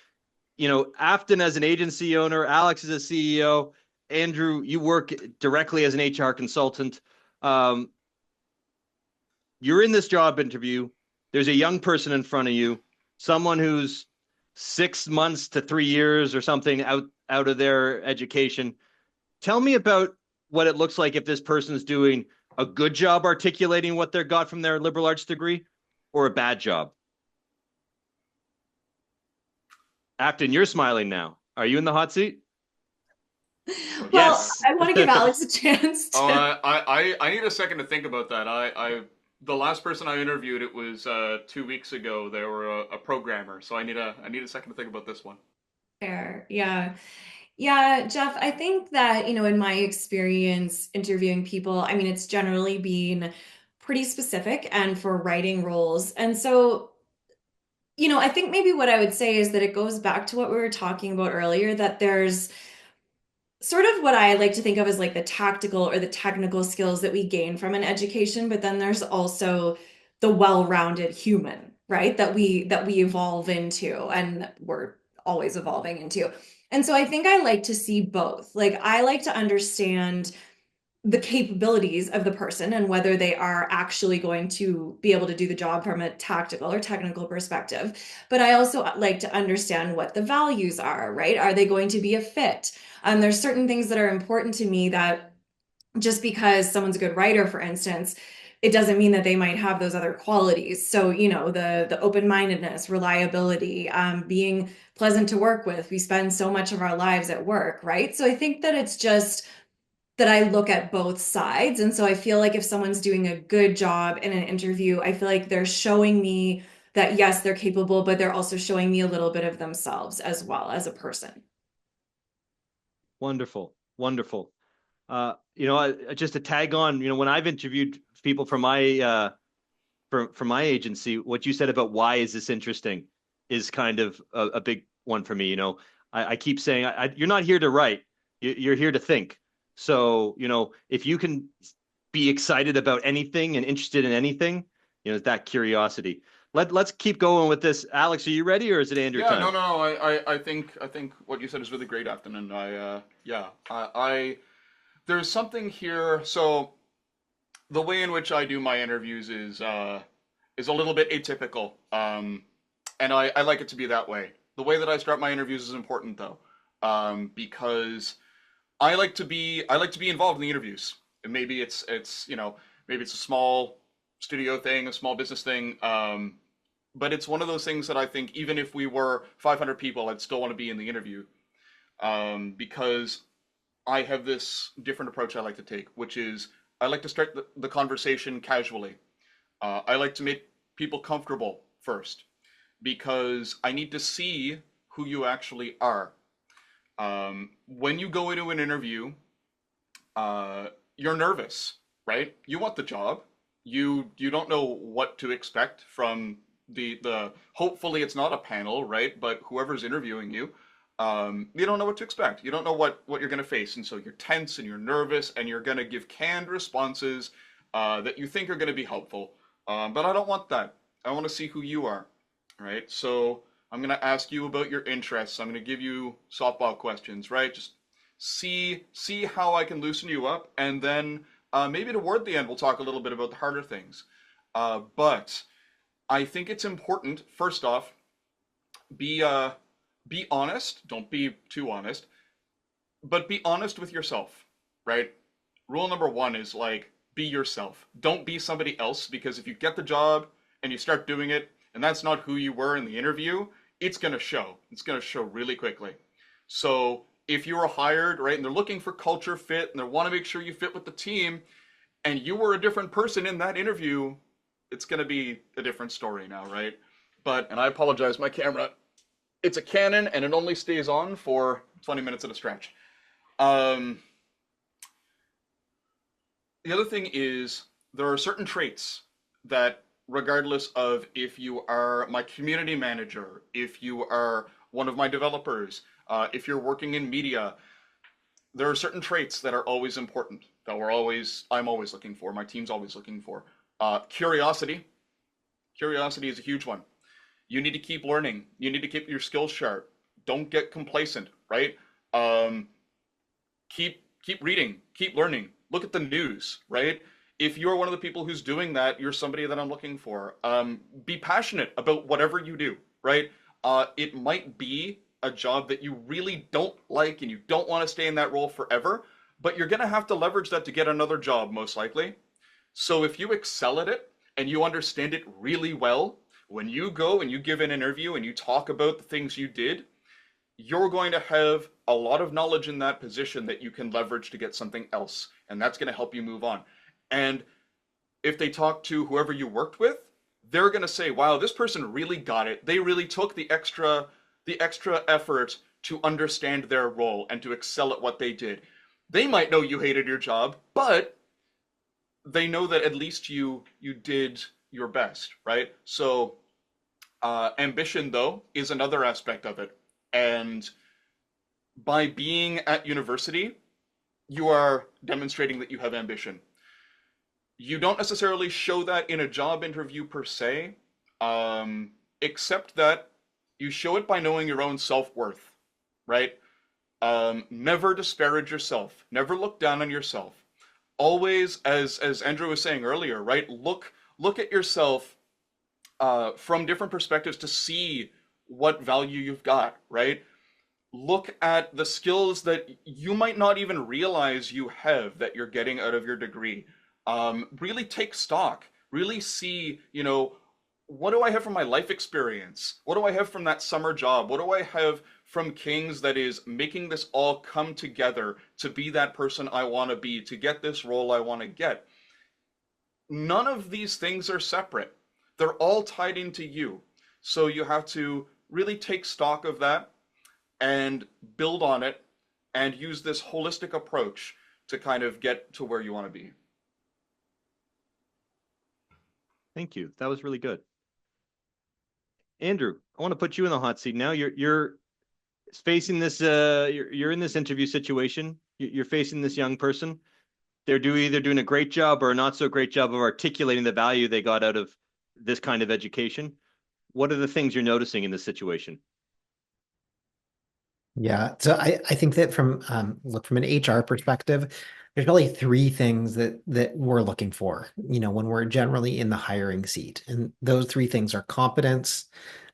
Afton as an agency owner, Alex as a CEO, Andrew, you work directly as an HR consultant. Um, you're in this job interview. There's a young person in front of you, someone who's 6 months to 3 years or something out of their education. Tell me about what it looks like if this person's doing a good job articulating what they got from their liberal arts degree or a bad job. Afton, you're smiling now. Are you in the hot seat? Well, Yes. I want to give Alex a chance Oh, to. I need a second to think about that. The last person I interviewed, it was 2 weeks ago. They were a programmer, so I need a second to think about this one. Fair. Yeah. Yeah, Geoff, I think that, in my experience interviewing people, I mean, it's generally been pretty specific and for writing roles. And so, I think maybe what I would say is that it goes back to what we were talking about earlier, that there's sort of what I like to think of as like the tactical or the technical skills that we gain from an education, but then there's also the well-rounded human, right? That we evolve into and we're always evolving into. And so I think I like to see both. Like I like to understand the capabilities of the person and whether they are actually going to be able to do the job from a tactical or technical perspective. But I also like to understand what the values are, right? Are they going to be a fit? There's certain things that are important to me that just because someone's a good writer, for instance, it doesn't mean that they might have those other qualities. So, the open-mindedness, reliability, being pleasant to work with. We spend so much of our lives at work, right? So I think that it's just that I look at both sides. And so I feel like if someone's doing a good job in an interview, I feel like they're showing me that yes, they're capable, but they're also showing me a little bit of themselves as well as a person. Wonderful. Wonderful. Just to tag on, when I've interviewed people for my agency, what you said about why is this interesting is kind of a big one for me. You know, I keep saying you're not here to write, you're here to think. So, you know, if you can be excited about anything and interested in anything, you know, that curiosity. Let's keep going with this. Alex, are you ready, or is it Andrew Yeah, time? no. I think what you said is really great, Afton, and I there's something here. So the way in which I do my interviews is a little bit atypical, and I like it to be that way. The way that I start my interviews is important though, because I like to be involved in the interviews. And maybe it's you know, maybe it's a small studio thing, a small business thing. But it's one of those things that I think even if we were 500 people, I'd still want to be in the interview, because I have this different approach I like to take, which is I like to start the conversation casually. I like to make people comfortable first because I need to see who you actually are. When you go into an interview, you're nervous, right? You want the job. You don't know what to expect from the hopefully it's not a panel, right? But whoever's interviewing you, you don't know what to expect. You don't know what you're going to face, and so you're tense and you're nervous, and you're going to give canned responses that you think are going to be helpful. But I don't want that. I want to see who you are, right? So I'm going to ask you about your interests. I'm going to give you softball questions, right? Just see how I can loosen you up, and then maybe toward the end we'll talk a little bit about the harder things. But I think it's important. First off, be be honest. Don't be too honest, but be honest with yourself, right? Rule number one is like be yourself. Don't be somebody else, because if you get the job and you start doing it and that's not who you were in the interview, it's going to show. It's going to show really quickly. So if you were hired, right, and they're looking for culture fit and they want to make sure you fit with the team, and you were a different person in that interview, it's going to be a different story now, right? But, and I apologize, my camera, it's a Canon and it only stays on for 20 minutes at a stretch. The other thing is there are certain traits that, regardless of if you are my community manager, if you are one of my developers, if you're working in media, there are certain traits that are always important, that I'm always looking for, my team's always looking for. Curiosity. Curiosity is a huge one. You need to keep learning. You need to keep your skills sharp. Don't get complacent, right? Keep reading, keep learning. Look at the news, right? If you're one of the people who's doing that, you're somebody that I'm looking for. Be passionate about whatever you do, right? It might be a job that you really don't like and you don't want to stay in that role forever, but you're going to have to leverage that to get another job, most likely. So if you excel at it and you understand it really well, when you go and you give an interview and you talk about the things you did, you're going to have a lot of knowledge in that position that you can leverage to get something else. And that's going to help you move on. And if they talk to whoever you worked with, they're going to say, wow, this person really got it. They really took the extra effort to understand their role and to excel at what they did. They might know you hated your job, but they know that at least you did your best, right? So ambition, though, is another aspect of it. And by being at university, you are demonstrating that you have ambition. You don't necessarily show that in a job interview per se, except that you show it by knowing your own self-worth, right? Never disparage yourself. Never look down on yourself. Always, as Andrew was saying earlier, right? Look at yourself from different perspectives to see what value you've got, right? Look at the skills that you might not even realize you have that you're getting out of your degree. Really take stock. Really see, you know, what do I have from my life experience? What do I have from that summer job? What do I have from King's that is making this all come together to be that person I want to be, to get this role I want to get? None of these things are separate. They're all tied into you. So you have to really take stock of that and build on it and use this holistic approach to kind of get to where you want to be. Thank you. That was really good. Andrew, I want to put you in the hot seat now. You're facing this you're in this interview situation. You're facing this young person. They're either doing a great job or a not so great job of articulating the value they got out of this kind of education. What are the things you're noticing in this situation? Yeah, so I think that from an HR perspective, there's really three things that we're looking for, when we're generally in the hiring seat. And those three things are competence,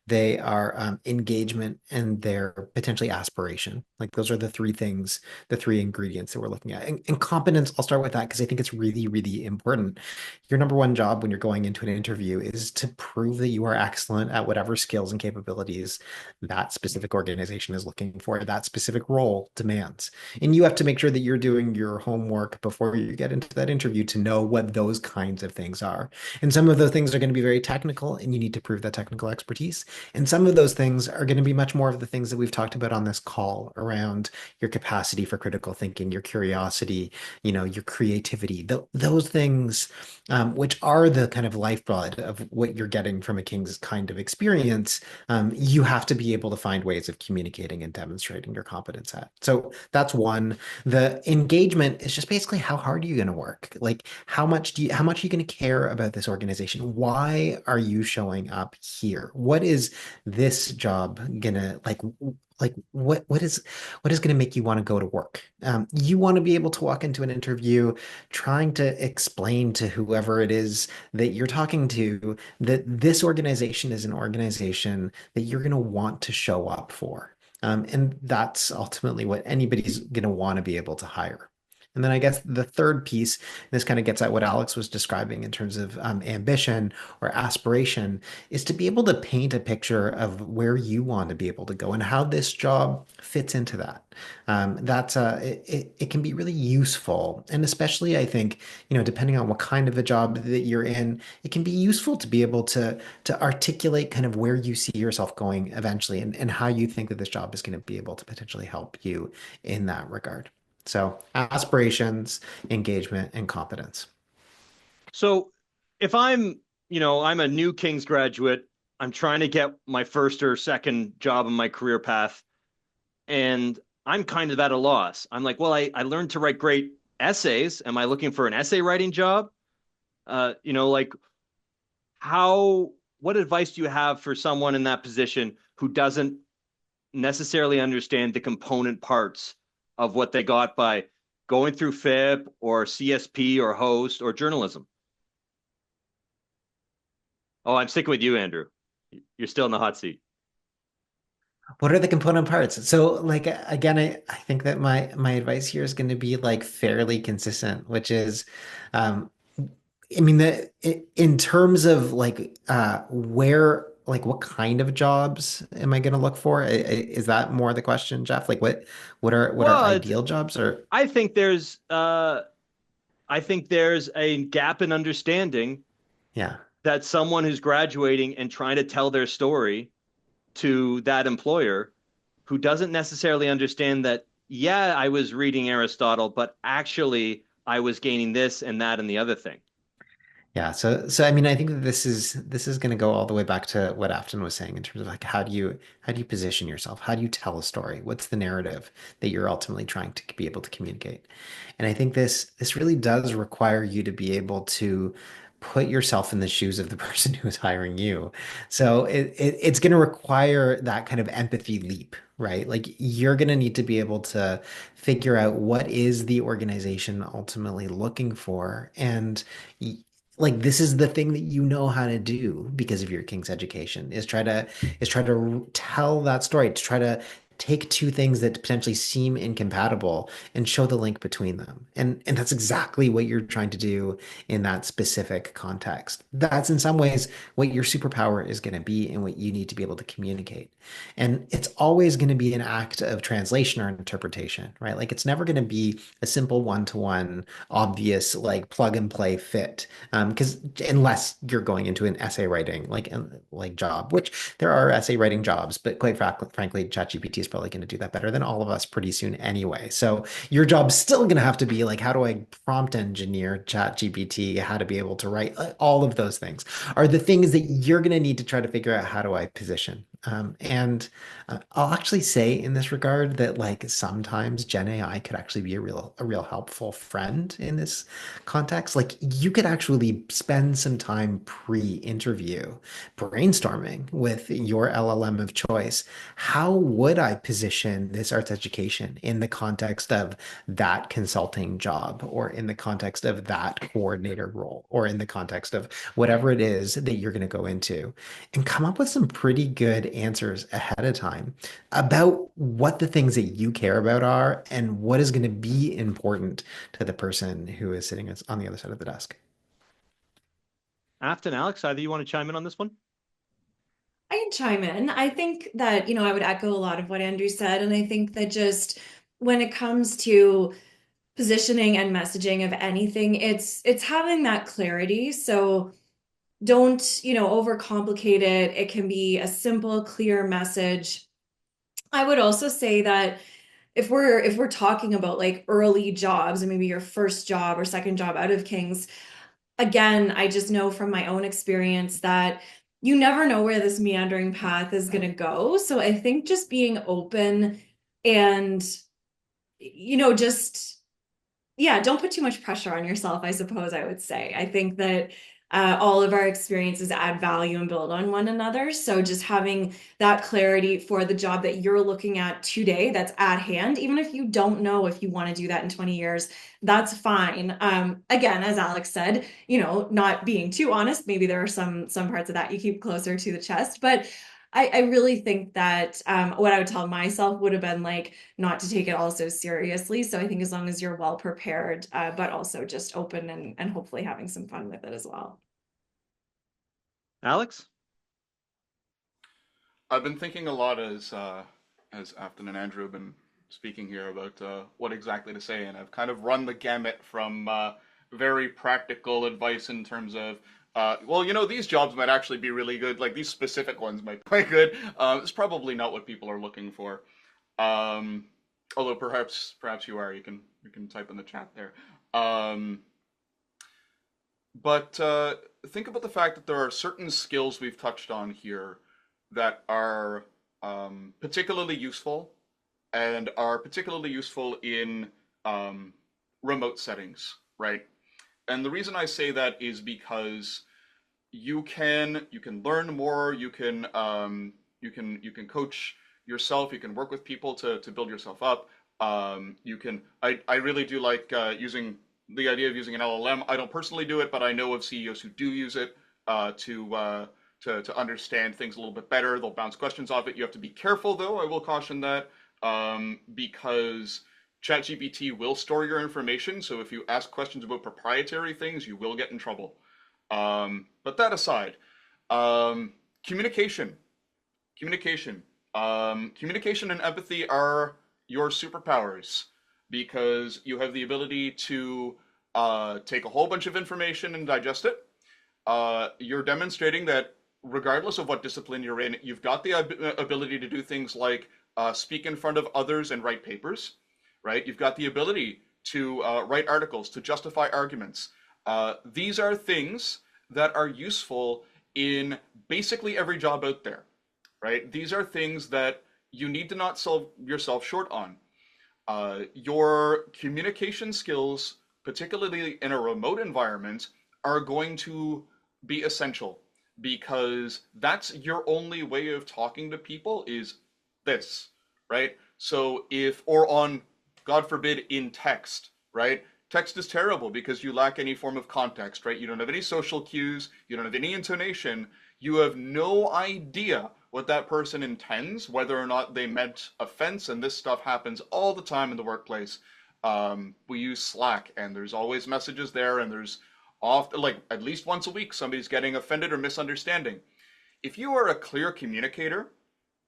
they are engagement, and they're potentially aspiration. Like those are the three things, the three ingredients that we're looking at. And competence, I'll start with that because I think it's really, really important. Your number one job when you're going into an interview is to prove that you are excellent at whatever skills and capabilities that specific organization is looking for, that specific role demands. And you have to make sure that you're doing your homework before you get into that interview to know what those kinds of things are. And some of those things are going to be very technical, and you need to prove that technical expertise. And some of those things are going to be much more of the things that we've talked about on this call around your capacity for critical thinking, your curiosity, your creativity, those things, which are the kind of lifeblood of what you're getting from a King's kind of experience. You have to be able to find ways of communicating and demonstrating your competence at. So that's one. The engagement is just basically how hard are you going to work? Like how much are you going to care about this organization? Why are you showing up here? What is this job gonna like what is going to make you want to go to work? You want to be able to walk into an interview trying to explain to whoever it is that you're talking to that this organization is an organization that you're going to want to show up for. And that's ultimately what anybody's going to want to be able to hire. And then I guess the third piece, this kind of gets at what Alex was describing in terms of ambition or aspiration, is to be able to paint a picture of where you want to be able to go and how this job fits into that. It can be really useful, and especially I think depending on what kind of a job that you're in, it can be useful to be able to articulate kind of where you see yourself going eventually, and how you think that this job is going to be able to potentially help you in that regard. So aspirations, engagement, and competence. So if I'm a new King's graduate, I'm trying to get my first or second job in my career path, and I'm kind of at a loss. I'm like, well, I learned to write great essays. Am I looking for an essay writing job? Like what advice do you have for someone in that position who doesn't necessarily understand the component parts of what they got by going through FIP or CSP or host or journalism? Oh, I'm sticking with you, Andrew. You're still in the hot seat. What are the component parts? So, like again, I think that my advice here is going to be like fairly consistent, which is, um, I mean, in terms of like where, like what kind of jobs am I going to look for? Is that more the question, Jeff? Like what are Well, ideal jobs or I think there's a gap in understanding yeah. that someone who's graduating and trying to tell their story to that employer who doesn't necessarily understand that, yeah, I was reading Aristotle, but actually I was gaining this and that and the other thing. Yeah, so I mean, I think that this is going to go all the way back to what Afton was saying in terms of like how do you position yourself? How do you tell a story? What's the narrative that you're ultimately trying to be able to communicate? And I think this really does require you to be able to put yourself in the shoes of the person who is hiring you. So it's going to require that kind of empathy leap, right? Like you're going to need to be able to figure out what is the organization ultimately looking for, and like this is the thing that you know how to do because of your King's education is try to tell that story, to try to take two things that potentially seem incompatible and show the link between them. And that's exactly what you're trying to do in that specific context. That's in some ways what your superpower is going to be and what you need to be able to communicate. And it's always going to be an act of translation or interpretation, right? Like it's never going to be a simple one-to-one, obvious, like plug and play fit. Because unless you're going into an essay writing like job, which there are essay writing jobs, but quite frankly, ChatGPT is probably going to do that better than all of us pretty soon anyway. So your job's still going to have to be like, how do I prompt engineer ChatGPT, how to be able to write, all of those things are the things that you're going to need to try to figure out how do I position. And I'll actually say in this regard that like sometimes Gen AI could actually be a real helpful friend in this context. Like you could actually spend some time pre-interview brainstorming with your LLM of choice. How would I position this arts education in the context of that consulting job, or in the context of that coordinator role, or in the context of whatever it is that you're going to go into, and come up with some pretty good answers ahead of time about what the things that you care about are and what is going to be important to the person who is sitting on the other side of the desk. Afton, Alex, either you want to chime in on this one? I can chime in. I think that, I would echo a lot of what Andrew said. And I think that just when it comes to positioning and messaging of anything, it's having that clarity. So don't, overcomplicate it. It can be a simple, clear message. I would also say that if we're talking about like early jobs and maybe your first job or second job out of King's, again, I just know from my own experience that you never know where this meandering path is going to go. So I think just being open and, just, yeah, don't put too much pressure on yourself, I suppose I would say. I think that all of our experiences add value and build on one another. So just having that clarity for the job that you're looking at today that's at hand, even if you don't know if you want to do that in 20 years, that's fine. Again, as Alex said, not being too honest, maybe there are some parts of that you keep closer to the chest, but I really think that what I would tell myself would have been like not to take it all so seriously. So I think as long as you're well prepared, but also just open and hopefully having some fun with it as well. Alex? I've been thinking a lot as Afton and Andrew have been speaking here about what exactly to say, and I've kind of run the gamut from very practical advice in terms of well, these jobs might actually be really good. Like these specific ones might be quite good. It's probably not what people are looking for. Although perhaps you are. You can type in the chat there. But think about the fact that there are certain skills we've touched on here that are particularly useful, and are particularly useful in remote settings, right? And the reason I say that is because you can learn more, you can coach yourself, you can work with people to build yourself up. I really do like using the idea of using an LLM. I don't personally do it, but I know of CEOs who do use it to understand things a little bit better. They'll bounce questions off it. You have to be careful, though. I will caution that because ChatGPT will store your information. So if you ask questions about proprietary things, you will get in trouble. But that aside, communication and empathy are your superpowers, because you have the ability to take a whole bunch of information and digest it. You're demonstrating that regardless of what discipline you're in, you've got the ability to do things like speak in front of others and write papers, right? You've got the ability to write articles, to justify arguments. These are things that are useful in basically every job out there, right? These are things that you need to not sell yourself short on. Your communication skills, particularly in a remote environment, are going to be essential, because that's your only way of talking to people is this, right? So or on, God forbid, in text, right? Text is terrible because you lack any form of context, right? You don't have any social cues, you don't have any intonation, you have no idea what that person intends, whether or not they meant offense, and this stuff happens all the time in the workplace. We use Slack, and there's always messages there, and there's often, like at least once a week, somebody's getting offended or misunderstanding. If you are a clear communicator,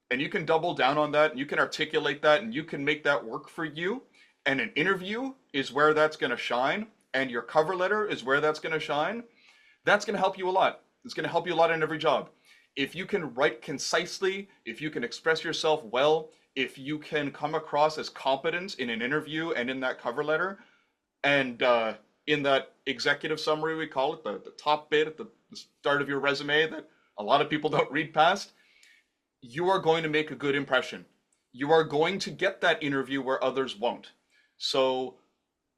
and you can double down on that, and you can articulate that, and you can make that work for you, and an interview is where that's going to shine, and your cover letter is where that's going to shine, that's going to help you a lot. It's going to help you a lot in every job. If you can write concisely, if you can express yourself well, if you can come across as competent in an interview and in that cover letter, and in that executive summary, we call it the top bit at the start of your resume that a lot of people don't read past, you are going to make a good impression. You are going to get that interview where others won't. So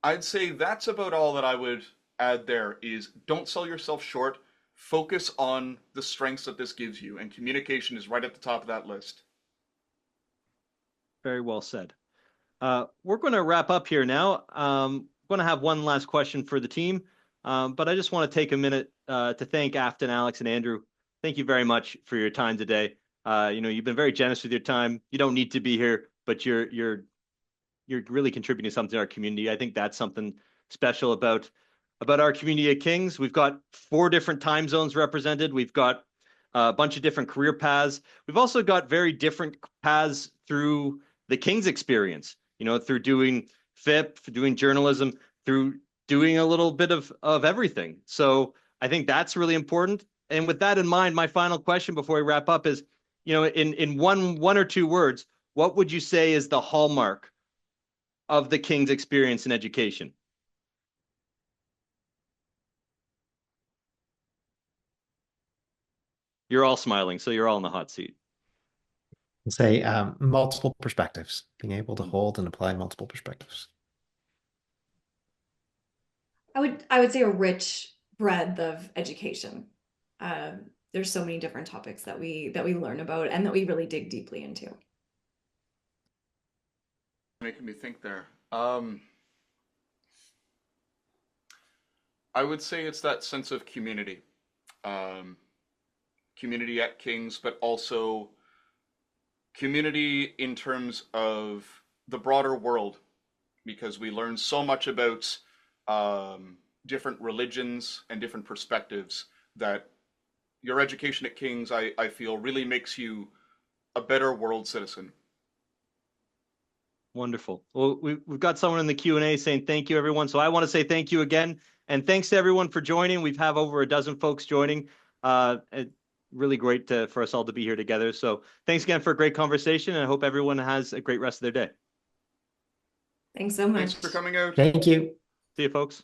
I'd say that's about all that I would add there is don't sell yourself short. Focus on the strengths that this gives you, and communication is right at the top of that list. Very well said. We're going to wrap up here now. I'm going to have one last question for the team, but I just want to take a minute to thank Afton, Alex, and Andrew. Thank you very much for your time today. You've been very generous with your time. You don't need to be here, but you're really contributing something to our community. I think that's something special about our community at Kings. We've got 4 different time zones represented. We've got a bunch of different career paths. We've also got very different paths through the Kings experience, through doing FIP, doing journalism, through doing a little bit of everything. So I think that's really important. And with that in mind, my final question before we wrap up is, in one or 2 words, what would you say is the hallmark of the King's experience in education? You're all smiling, so you're all in the hot seat. Say multiple perspectives, being able to hold and apply multiple perspectives. I would say a rich breadth of education. There's so many different topics that we learn about and that we really dig deeply into. Making me think there. I would say it's that sense of community. Community at Kings, but also community in terms of the broader world, because we learn so much about different religions and different perspectives that your education at Kings, I feel, really makes you a better world citizen. Wonderful. Well, we've got someone in the Q&A saying thank you, everyone. So I want to say thank you again. And thanks to everyone for joining. We've have over a dozen folks joining. Really great for us all to be here together. So thanks again for a great conversation. And I hope everyone has a great rest of their day. Thanks so much. Thanks for coming out. Thank you. See you, folks.